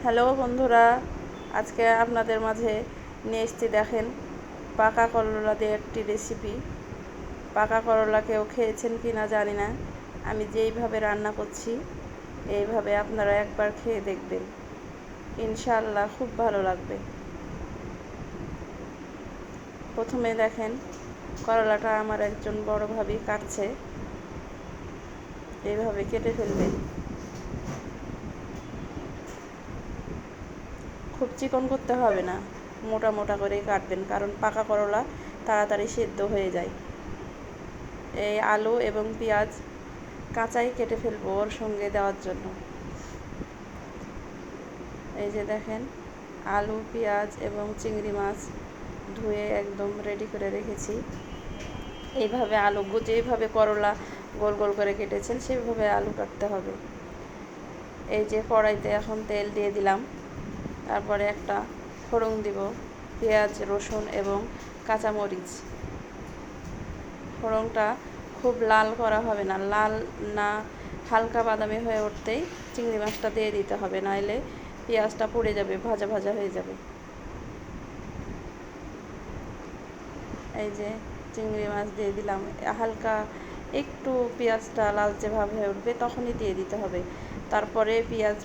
Hello বন্ধুরা, আজকে আপনাদের মাঝে নিয়ে এসেছি দেখেন পাকা করলা দিয়ে একটি রেসিপি। পাকা করলা কেউ খেয়েছেন কি না জানি না, আমি যেইভাবে রান্না করছি এইভাবে আপনারা একবার খেয়ে দেখবেন, ইনশাআল্লাহ খুব ভালো লাগবে। প্রথমে দেখেন করলাটা আমার একজন বড় ভাবি কাটছে, এইভাবে কেটে ফেলবেন। খুব চিকন করতে হবে না, মোটা মোটা করেই কাটবেন, কারণ পাকা করলা তাড়াতাড়ি সেদ্ধ হয়ে যায়। এই আলু এবং পেঁয়াজ কাঁচাই কেটে ফেলবো ওর সঙ্গে দেওয়ার জন্য। এই যে দেখেন আলু, পেঁয়াজ এবং চিংড়ি মাছ ধুয়ে একদম রেডি করে রেখেছি। এইভাবে আলু যেইভাবে করলা গোল গোল করে কেটেছেন সেইভাবে আলু কাটতে হবে। এই যে কড়াইতে এখন তেল দিয়ে দিলাম, তারপরে একটা ফোড়ন দিব, পেঁয়াজ, রসুন এবং কাঁচামরিচ। ফোড়নটা খুব লাল করা হবে না, লাল না হালকা বাদামি হয়ে উঠতেই চিংড়ি মাছটা দিয়ে দিতে হবে, নাইলে পেঁয়াজটা পুড়ে যাবে, ভাজা ভাজা হয়ে যাবে। এই যে চিংড়ি মাছ দিয়ে দিলাম, হালকা একটু পেঁয়াজটা লালচে ভাব হয়ে উঠবে তখনই দিয়ে দিতে হবে। তারপরে পেঁয়াজ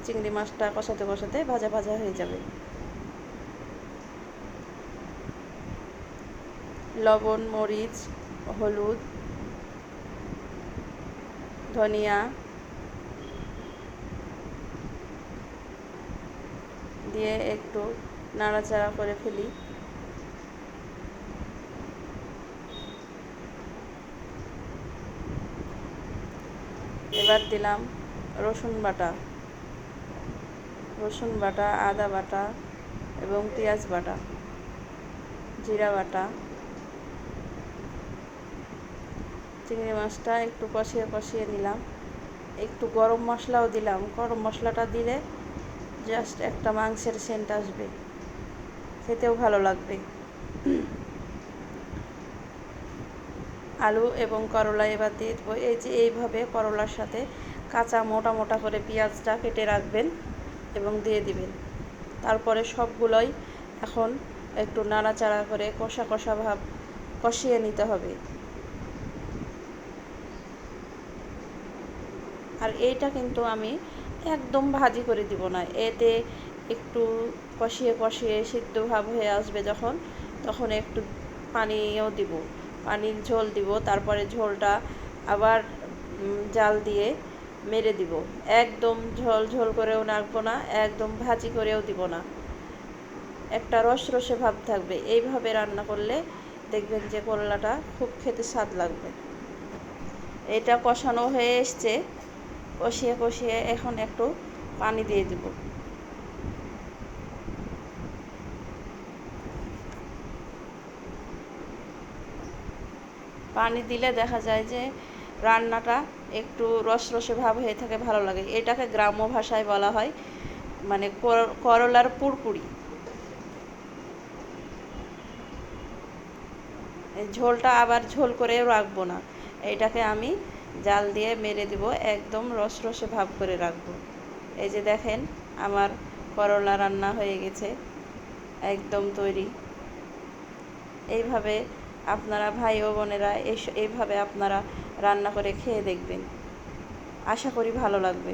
চিংড়ি মাছটা কষাতে কষাতে ভাজা ভাজা হয়ে যাবে। লবণ, মরিচ, হলুদ, ধনিয়া দিয়ে একটু নাড়াচাড়া করে ফেলি। এবার দিলাম রসুন বাটা, আদা বাটা এবং পেঁয়াজ বাটা, জিরা বাটা। চিংড়ি মাছটা একটু কষিয়ে কষিয়ে নিলাম, একটু গরম মশলাও দিলাম। গরম মশলাটা দিলে জাস্ট একটা মাংসের সেন্ট আসবে, খেতেও ভালো লাগবে। আলু এবং করলা এবার দিয়ে দেবো। এই যে এইভাবে করলার সাথে কাঁচা মোটা মোটা করে পেঁয়াজটা কেটে রাখবেন এবং দিয়ে দিবেন। তারপরে সবগুলোই এখন একটু নাড়াচাড়া করে কষা কষা ভাব কষিয়ে নিতে হবে। আর এইটা কিন্তু আমি একদম ভাজি করে দিব না, এতে একটু কষিয়ে কষিয়ে সিদ্ধ ভাব হয়ে আসবে যখন, তখন একটু পানিও দিব, পানির ঝোল দিব। তারপরে ঝোলটা আবার জাল দিয়ে মেরে দিব। একদম ঝোল ঝোল করেও রাখবো না, একদম ভাজি করেও দিব না, একটা রসরসে ভাব থাকবে। এইভাবে রান্না করলে দেখবেন যে করলাটা খুব খেতে স্বাদ লাগবে। এটা কষানো হয়ে এসছে, কষিয়ে কষিয়ে এখন একটু পানি দিয়ে দিব। পানি দিলে দেখা যায় যে রান্নাটা একটু রসরসে ভাব হয়ে থাকে, ভালো লাগে। এটাকে গ্রাম্য ভাষায় বলা হয় মানে করলার পুরপুরি। এই ঝোলটা আবার ঝোল করেও রাখবো না, এইটাকে আমি জাল দিয়ে মেরে দিব, একদম রসরসে ভাব করে রাখবো। এই যে দেখেন আমার করলা রান্না হয়ে গেছে, একদম তৈরি। এইভাবে আপনারা ভাই ও বোনেরা এইভাবে আপনারা রান্না করে খেয়ে দেখবেন, আশা করি ভালো লাগবে।